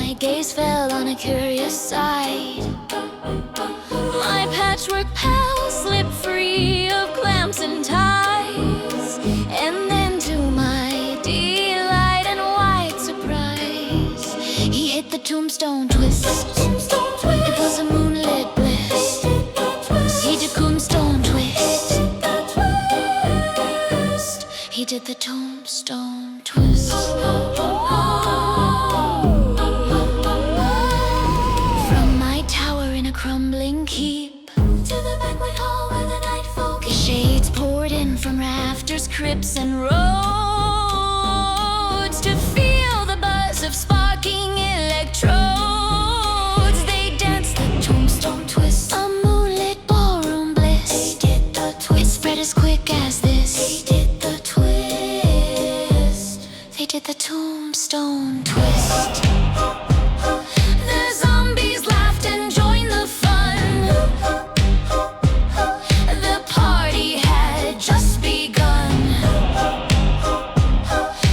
My gaze fell on a curious sight. My patchwork pal slipped free of clamps and ties, and then to my delight and wide surprise, he hit the tombstone twist. It was a moonlit bliss. He did tombstone twist. He did the tombstone twist. From my tower in a crumbling keep to the banquet hall where the night folk came. Shades poured in from rafters, crypts, and roads to feel the buzz of sparking electrodes. They danced the tombstone twist, a moonlit ballroom bliss. They did the twist. It spread as quick as this. They did the twist. They did the tombstone twist. The zombies laughed and joined the fun. The party had just begun.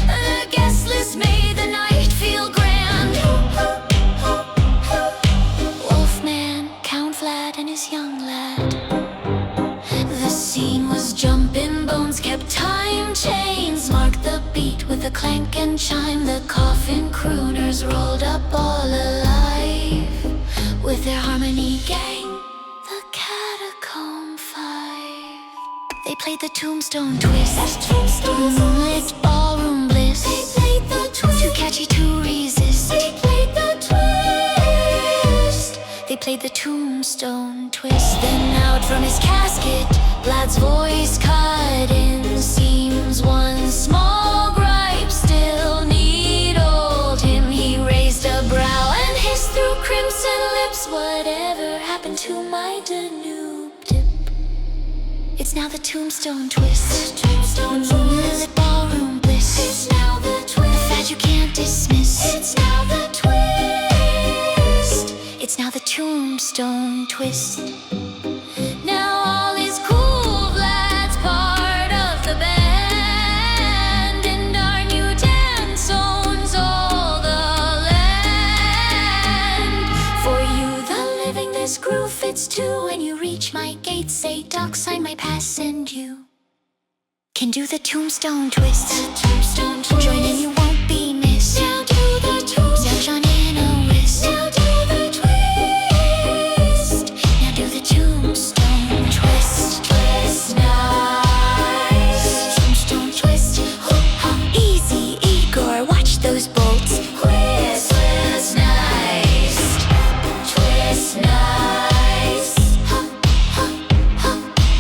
The guest list made the night feel grand. Wolfman, Count Vlad, and his young lad. The scene was jumping, bones kept time. Chains marked the beat with a clank and chime. The coffin crooners rolled up all alive with their harmony gang, the Catacomb Five. They played the tombstone twist, moonlit ballroom bliss. They played the twist, too catchy to resist. They played the twist. They played the tombstone twist. Then out from his casket, Vlad's voice cut in. Seems one small gripe still needled him. He raised a brow and hissed through crimson lips, whatever happened to my Danube dip? It's now the tombstone twist. The moonlit ballroom bliss. It's now the twist. The fad you can't dismiss. It's now the twist. It's now the tombstone twist. Now all is cool, Vlad's part of the band, and our new dance owns all the land. For you, the living, this groove fits too. When you reach my gate, say doc, sign my pass, and you can do the tombstone twist. The tombstone twist. Join in, you won't be missed. Now do the twist. Now John in a wrist. Now do the twist. Now do the tombstone twist. Twist nice. Tombstone twist. Ha, easy, Igor. Watch those bolts. Twist, twist nice. Twist nice. Ha, ha, ha, ha, ha.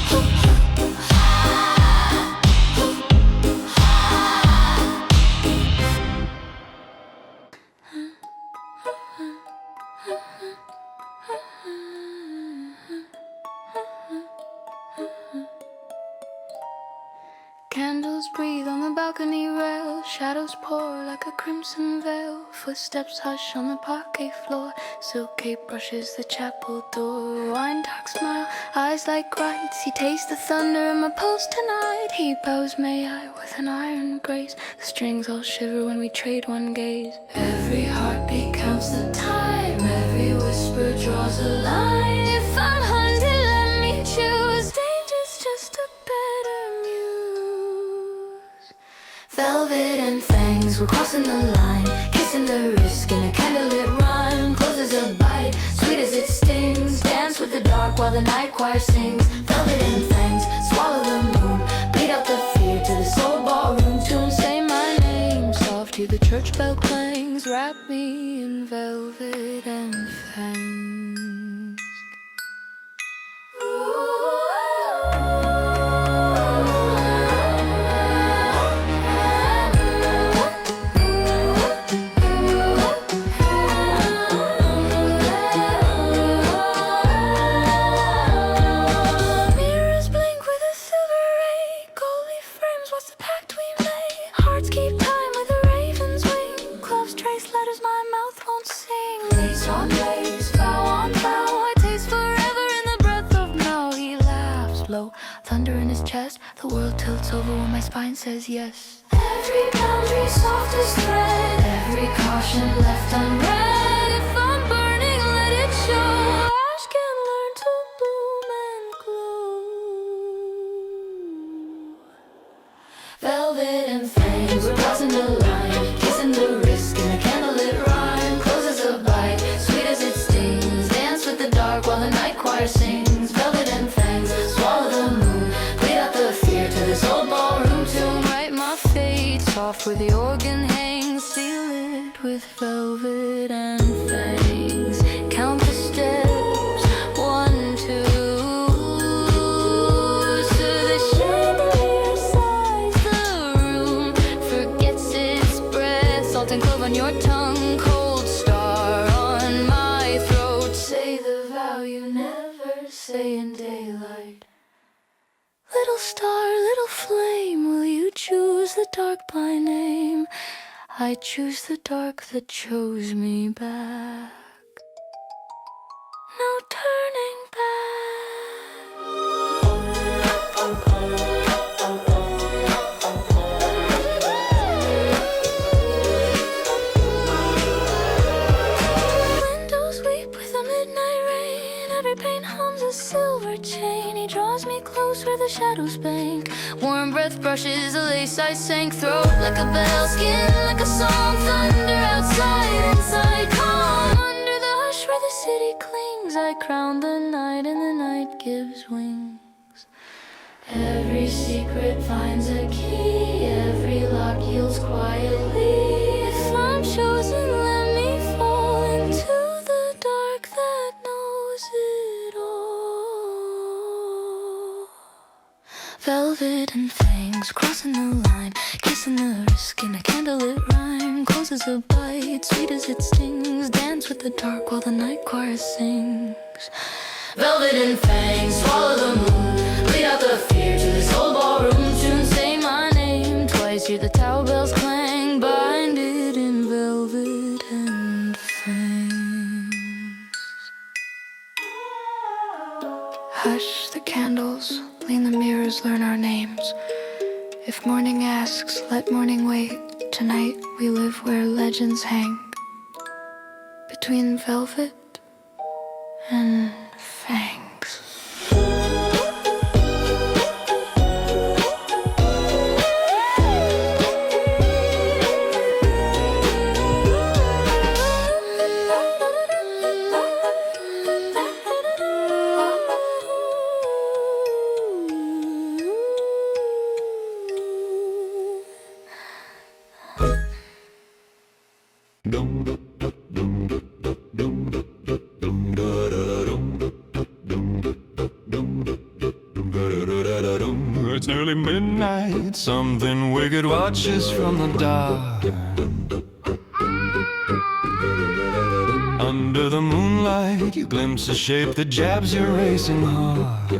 Candles breathe on the balcony rail. Shadows pour like a crimson veil. Footsteps hush on the parquet floor. Silk cape brushes the chapel door. Wine dark smile, eyes like rites. He tastes the thunder in my pulse tonight. He bows may I with an iron grace. The strings all shiver when we trade one gaze. Every heartbeat counts the time. Every whisper draws a line. If I'm hunted, let me choose. Danger's just a better muse. Velvet and fangs, we're crossing the line. Kissing the risk in a candlelit rhyme. Close as a bite, sweet as it stings. Dance with the dark while the night choir sings. Velvet and fangs, swallow the moon. Beat out the fear to the soul ballroom tune. Say my name, soft to the church bell clangs. Wrap me in velvet and fangs. Mirrors blink with a silver ray. Gold leaf frames, what's the pact we made? Hearts keep time with a raven's wing. Gloves trace letters my mouth won't sing. Lace on lace, vow on vow. I taste forever in the breath of now. He laughs low, thunder in his chest. The world tilts over when my spine says yes. Every boundary soft as thread. Every caution left unread. loft where the organ hangs, seal it with velvet and fangs. Count the steps, 1, 2. So the chandelier sighs, the room forgets its breath. Salt and clove on your tongue, cold star on my throat. Say the vow you never say in daylight. Little star, little flame, will you choose the dark by name? I choose the dark that chose me back. No turning Windows weep with the midnight rain. Every pane hums a silver chain. He draws me close where the shadows bank. Warm breath brushes a lace I sank. Throat like a bell, skin like a song. Thunder outside, inside calm. Under the hush where the city clings, I crown the night and the night gives wings. Every secret finds a key. Every lock yields quietly. If I'm chosen, let me fall into the dark that knows it all. Velvet and fangs, crossing the line, kissing the risk in a candlelit rhyme. Closes a bite, sweet as it stings. Dance with the dark while the night choir sings. Velvet and fangs, swallow the moon. Bleed out the fear to this old ballroom. Soon say my name twice, hear the tower bells clang. Bind it in velvet and fangs. Hush the candles, lean the mirrors, learn our names. If morning asks, let morning wait. Tonight we live where legends hang. Between velvet and fangs. It's nearly midnight, something wicked watches from the dark. Under the moonlight, you glimpse a shape that jabs your racing heart.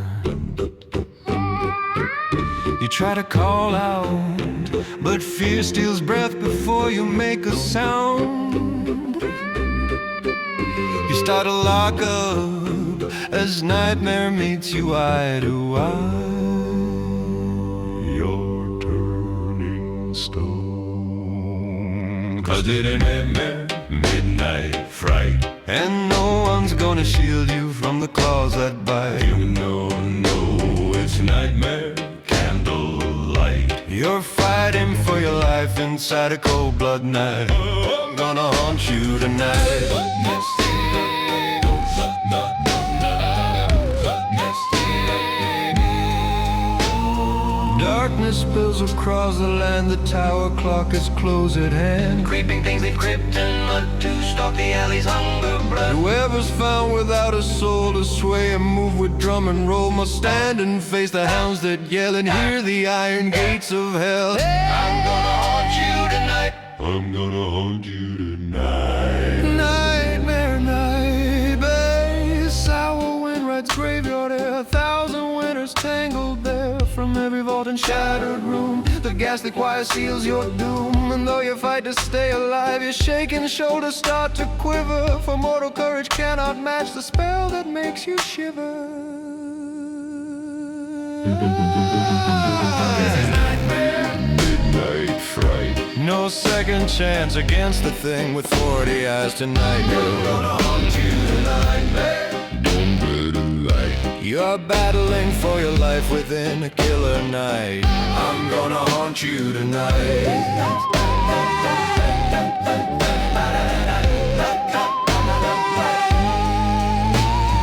You try to call out, but fear steals breath before you make a sound. You start to lock up as nightmare meets you eye to eye. You're turning stone, 'cause it ain't midnight fright, and no one's gonna shield you from the claws that bite. You know, it's nightmare candlelight. You're fighting for your life inside a cold blood night. I'm gonna haunt you tonight. Darkness spills across the land, the tower clock is close at hand. Creeping things leave crypt and mud to stalk the alleys, hunger, blood. Whoever's found without a soul to sway and move with drum and roll must stand and face the hounds that yell and hear the iron gates of hell. I'm gonna haunt you tonight. I'm gonna haunt you tonight. Nightmare night, babe. Sour wind rides graveyard air. 1,000 winters tangled there. From every vault and shattered room, the ghastly choir seals your doom. And though you fight to stay alive, your shaking shoulders start to quiver. For mortal courage cannot match the spell that makes you shiver. This is nightmare, midnight fright. No second chance against the thing with 40 eyes tonight. We're gonna haunt you tonight, babe. You're battling for your life within a killer night. I'm gonna haunt you tonight.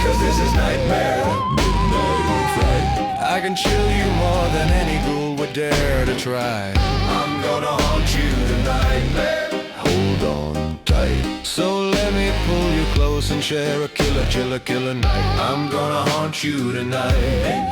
'Cause this is nightmare, midnight fright. I can chill you more than any ghoul would dare to try. I'm gonna haunt you So let me pull you close and share a killer, chiller, killer night. I'm gonna haunt you tonight.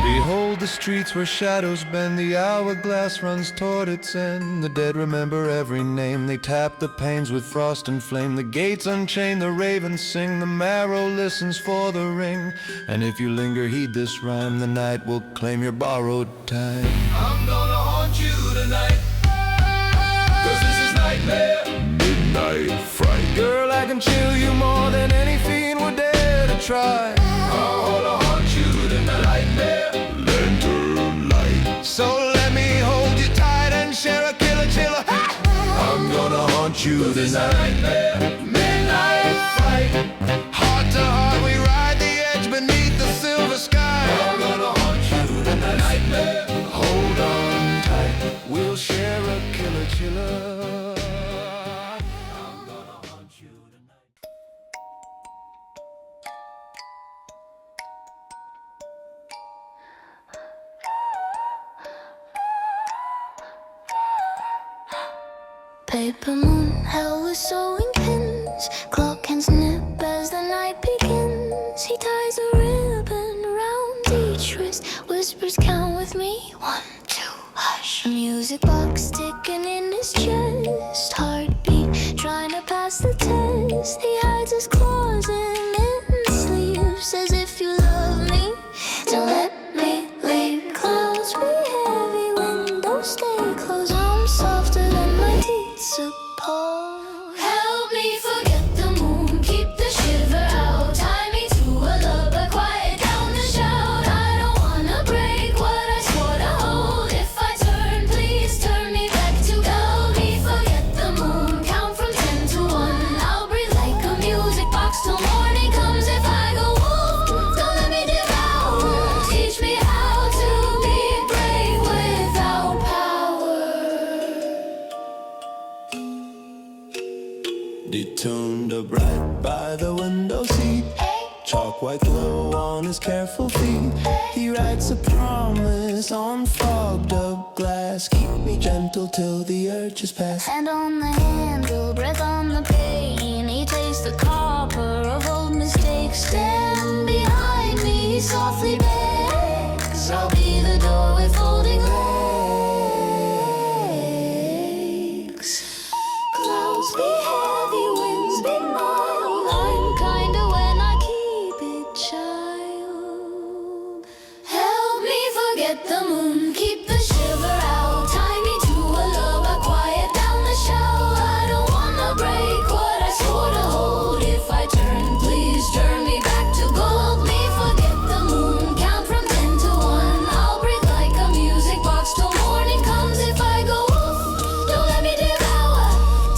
Behold the streets where shadows bend, the hourglass runs toward its end. The dead remember every name, they tap the panes with frost and flame. The gates unchain, the ravens sing, the marrow listens for the ring. And if you linger, heed this rhyme, the night will claim your borrowed time. I'm gonna haunt you tonight, 'cause this is nightmare, midnight fright. Girl, I can chill you more than any fiend would dare to try. I'm gonna haunt you tonight, nightmare, lantern light. So let me hold you tight and share a killer chiller. I'm gonna haunt you tonight, midnight fright. Heart to heart we ride the edge beneath the silver sky. I'm gonna haunt you tonight, hold on tight. We'll share a killer chiller. I'm gonna haunt you tonight. Paper moon, hell with sewing pins. Clock hands nip as the night begins. He ties a ribbon around each wrist. Whispers, count with me, 1, 2, hush. A music box ticking in his chest. Heartbeat, trying to pass the test. He hides his claws in mitten sleeves. As if you love me, don't let me leave. Clouds be heavy, windows stay closed. I'm softer than my teeth suppose. Help me forget the moon, keep the shiver out. Tie me to a lullaby, quiet down the shout. I don't wanna break what I swore to hold. If I turn, please turn me back to help me forget the moon. Count from 10 to 1. I'll breathe like a music box till morning comes. If I go wolf, don't let me devour. Teach me how to be brave without power. Detuned upright by the window seat, chalk white glow on his careful feet. He writes a promise on fogged up glass. Keep me gentle till the urge is past. Hand on the handle, breath on the pain. He tastes the copper of old mistakes. Stand behind me, he softly begs. I'll be the door with folding legs. Clouds be heavy, winds be mild. I'm kinder when I keep it child. Help me forget the moon, keep the shiver out. Tie me to a lullaby, quiet down the shout. I don't wanna break what I swore to hold. If I turn, please turn me back to gold. Me forget the moon, count from 10 to 1. I'll breathe like a music box till morning comes. If I go wolf, don't let me devour.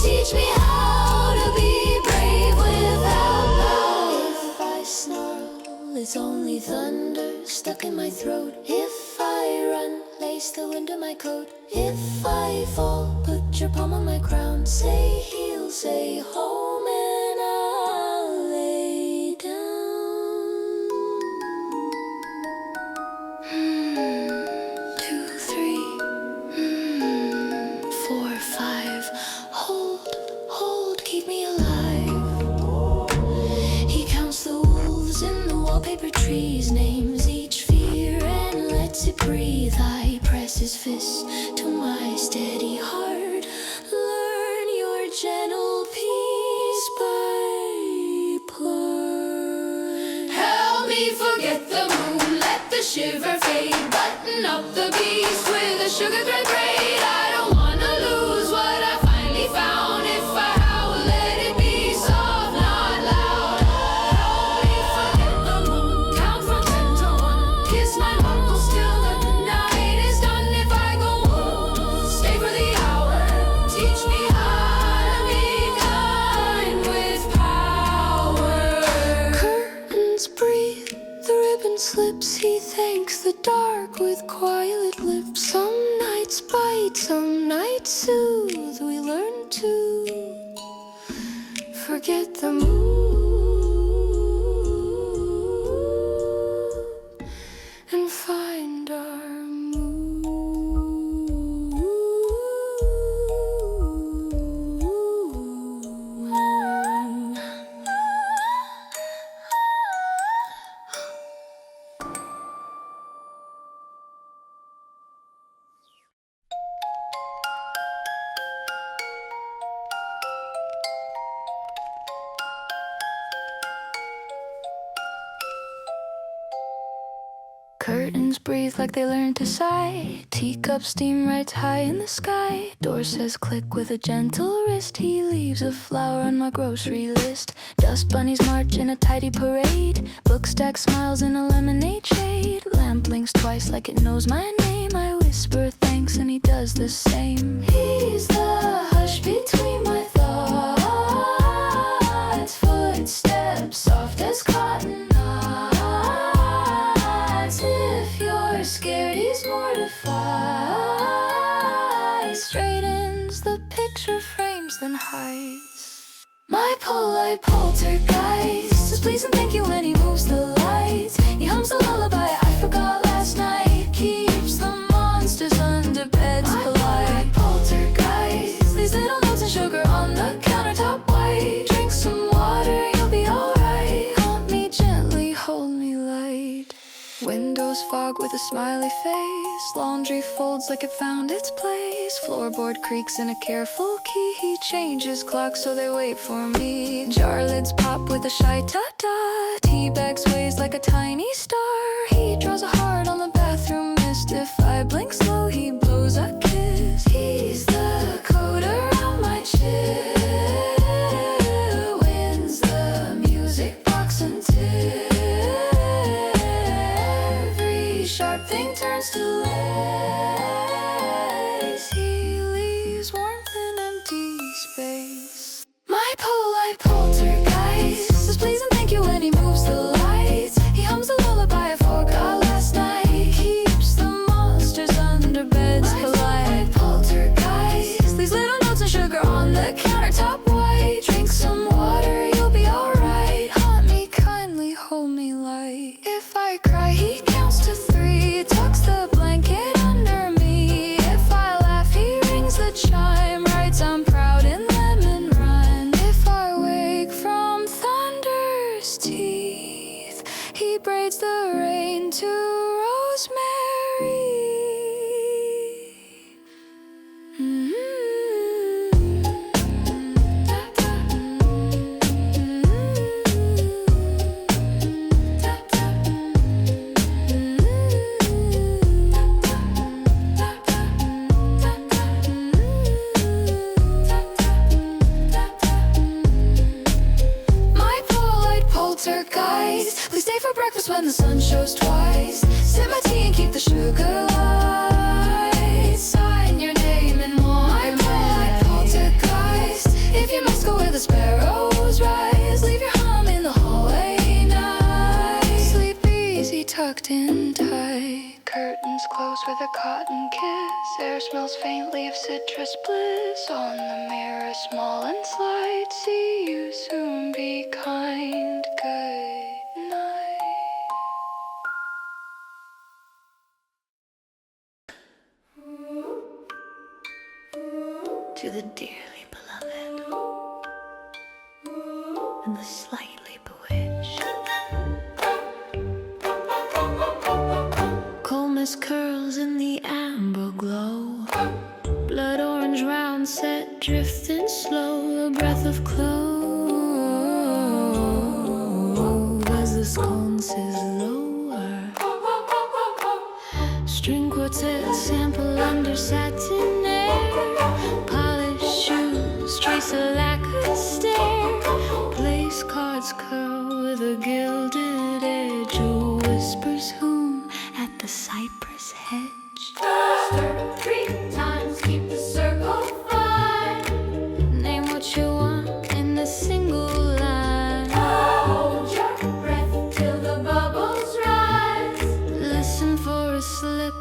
Teach me how to be brave without power. If I snarl, it's only thunder stuck in my throat. If I run, lace the wind of my coat. If I fall, put your palm on my crown. Say heel, say home, and I'll lay down. 2, 3, 4, 5. Hold, keep me alive. He counts the wolves in the wallpaper trees, names each fear and lets it breathe. I press his fist to my steady heart. Learn your gentle peace by blood. Help me forget the moon, let the shiver fade. Button up the beast with a sugar thread braid. I don't wanna lose what I finally found. If I howl, let it be soft, not loud. Help me forget the moon, count from 10 to 1. Kiss my knuckles till the night is done. If I go wolf, stay for the hour. Teach me how to be kind with power. Curtains breathe, the ribbon slips. He thanks the dark with quiet lips. Some nights bite, some nights soothe. We learn to forget the moon and find our mood. Curtains breathe like they learn to sigh. Teacup steam rides high in the sky. Door says click with a gentle wrist. He leaves a flower on my grocery list. Dust bunnies march in a tidy parade. Book stack smiles in a lemonade shade. Lamp blinks twice like it knows my name. I whisper thanks and he does the same. He's the hush between my thoughts. Footsteps soft as cotton knots. If you're scared, he's mortified. Straightens the picture frames, then hides. My polite poltergeist says please and thank you when he moves the lights. He hums a lullaby I forgot last night. Keeps the monsters under beds polite. Poltergeist leaves little notes and sugar on the countertop white. Drink some water, you'll be alright. Haunt me gently, hold me light. Windows fog with a smiley face. Laundry folds like it found its place. Floorboard creaks in a careful key. He changes clocks so they wait for me. Jar lids pop with a shy ta-ta. Tea bag sways like a tiny star. He draws a heart on the bathroom mist. If I blink slow, he blows a kiss. He's the coat around my chill. Wins the music box until every sharp thing turns to lace. He leaves warmth in empty space. My polite poltergeist says please and thank you when he moves the lights. He hums a lullaby I forgot last night. Keeps the monsters under beds polite. Poltergeist leaves little notes and sugar on the countertop white. Drink some water, you'll be alright. Haunt me kindly, hold me light. If I cry, he counts to 3. Tucks the blanket under me. If I laugh, he rings the chime. Writes I'm proud in lemon rhyme. If I wake from thunder's teeth, he braids the rain to rosemary. My polite poltergeist, please stay for breakfast when the sun shows twice. Sip my tea and keep the sugar light. Sign your name and more. My polite poltergeist, if you must go where the sparrows rise. Leave your hum in the hallway night. Sleep easy, tucked in tight. Curtains close with a cotton kiss. Air smells faintly of citrus bliss. On the mirror, small and slight. See you soon, be kind. Good night. To the dearly beloved and the slightly bewitched. Coldness curls in the amber glow. Blood orange round set drifting slow. A breath of clove as the scone says lower. String quartet sample under satin air. Polished shoes trace a lacquered stair. Place cards curl with a gilded edge. Who whispers whom at the cypress hedge. Stir 3 times, keep the circle fine. Name what you want in a single line. Hold your breath till the bubbles rise. Listen for a slip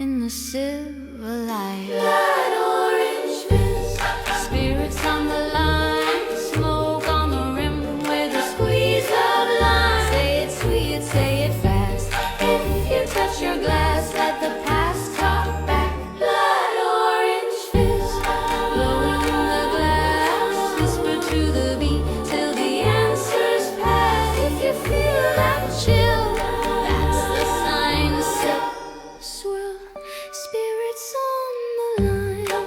in the silver light. Blood orange fizz, spirits on the line. Smoke on the rim with a squeeze of lime. Say it sweet, say it fast. If you touch your glass, let the past talk back. Blood orange fizz, blowing in the glass. Whisper to the beat till the answers pass. If you feel that chill, that's the sign to sip. Swirl, spirits on the line.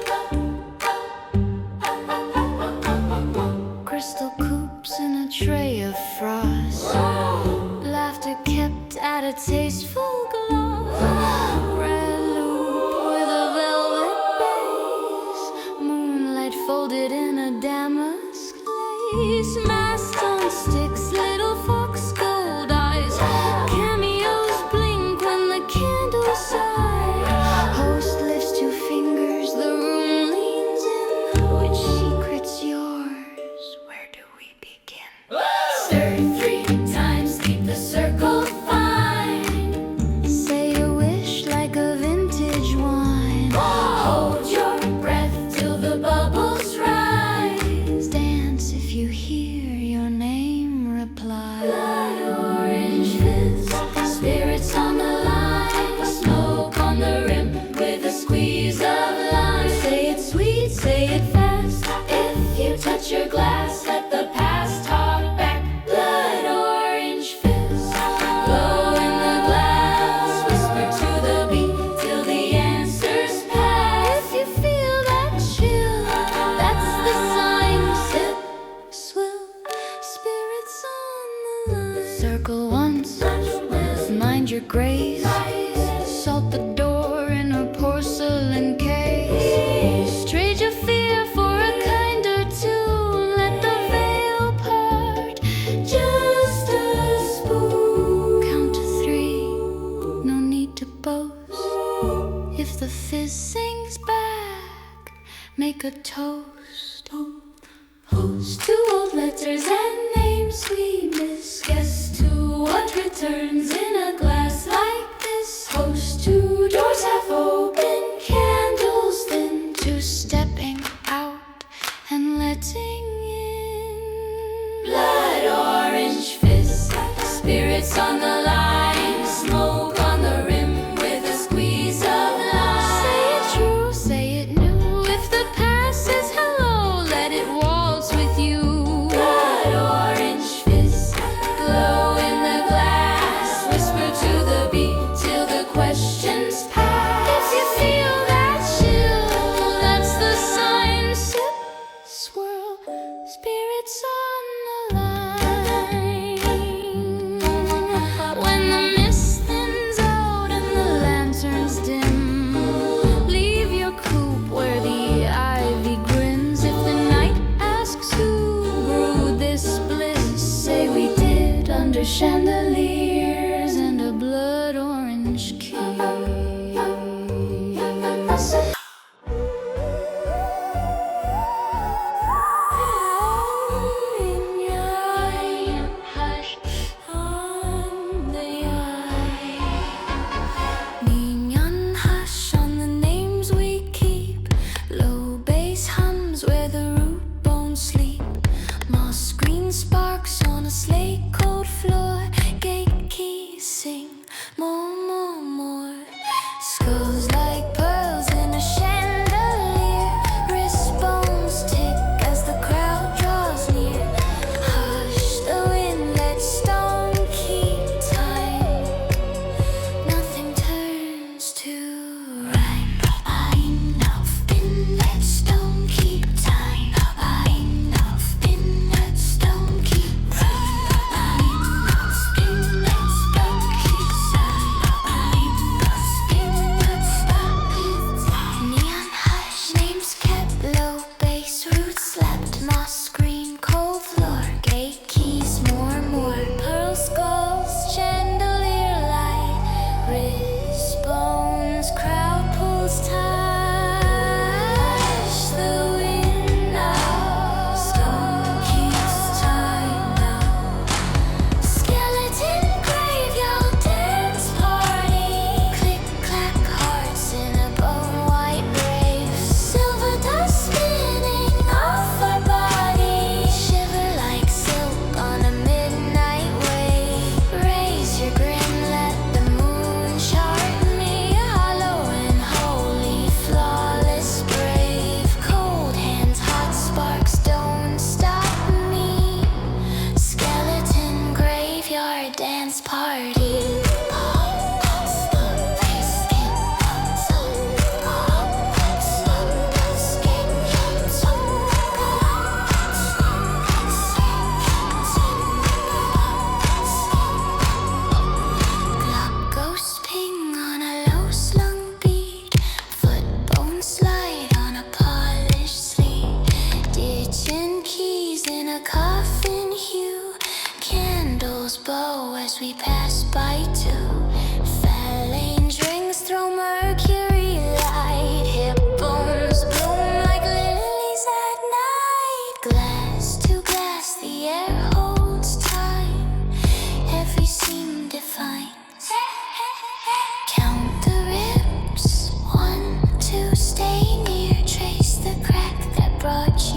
If the fizz sings back, make a toast. Toast to old letters and names we miss. Guess to what returns in a glass like this. Toast to doors half open, candles thin. To stepping out and letting in blood orange fizz. Spirits on the line, smoke on the rim with a squeeze of lime. Say it true, say it new. If the past says hello, let it waltz with you. Blood orange fizz, glow in the glass. Whisper to the beat till the questions pass. If you feel that chill, that's the sign. Sip, swirl, spirits on the line. When the mist thins out and the lanterns dim, leave your coop where the ivy grins. If the night asks who brewed this bliss, say we did under chandeliers and a blood orange key. Hush on the eye. Neon hush on the names we keep. Low bass hums where the root bones sleep. Moss green sparks on a slate cold floor. Gate keys sing more, more, more. Skulls like pearls in a chandelier. Wrist bones tick as the crowd draws near. Hush the wind, let stone keep time. Nothing turns to right. Enough in that stone keep time. Enough in that stone keep right. Enough in that stone keep time. Enough in that stone keep time. Neon hush, names kept low, bass roots slapped, moss green cold floor. Gate keys more, more. Pearl skulls, chandelier light. Wrist bones, crowd pulls tight. Hush the wind now. Stone keeps time now. Skeleton graveyard dance party. Click clack hearts in a bone white grave. Silver dust spinning off our bodies. Shiver like silk on a midnight wave. Raise your grin, let the moon chart me. Hollow and holy, flawless, brave. Cold hands, hot sparks don't stop me. Skeleton graveyard dance party. Clock ghost ping on a low slung beat. Foot bone slide on a polished sleeve. Ditching keys in a coffin hue. Candles bow as we pass by too. Phalange rings throw mercury light. Hip bones bloom like lilies at night. Glass to glass, the air holds time. Every seam defines. Count the ribs, 1, 2, stay near. Trace the crack that brought you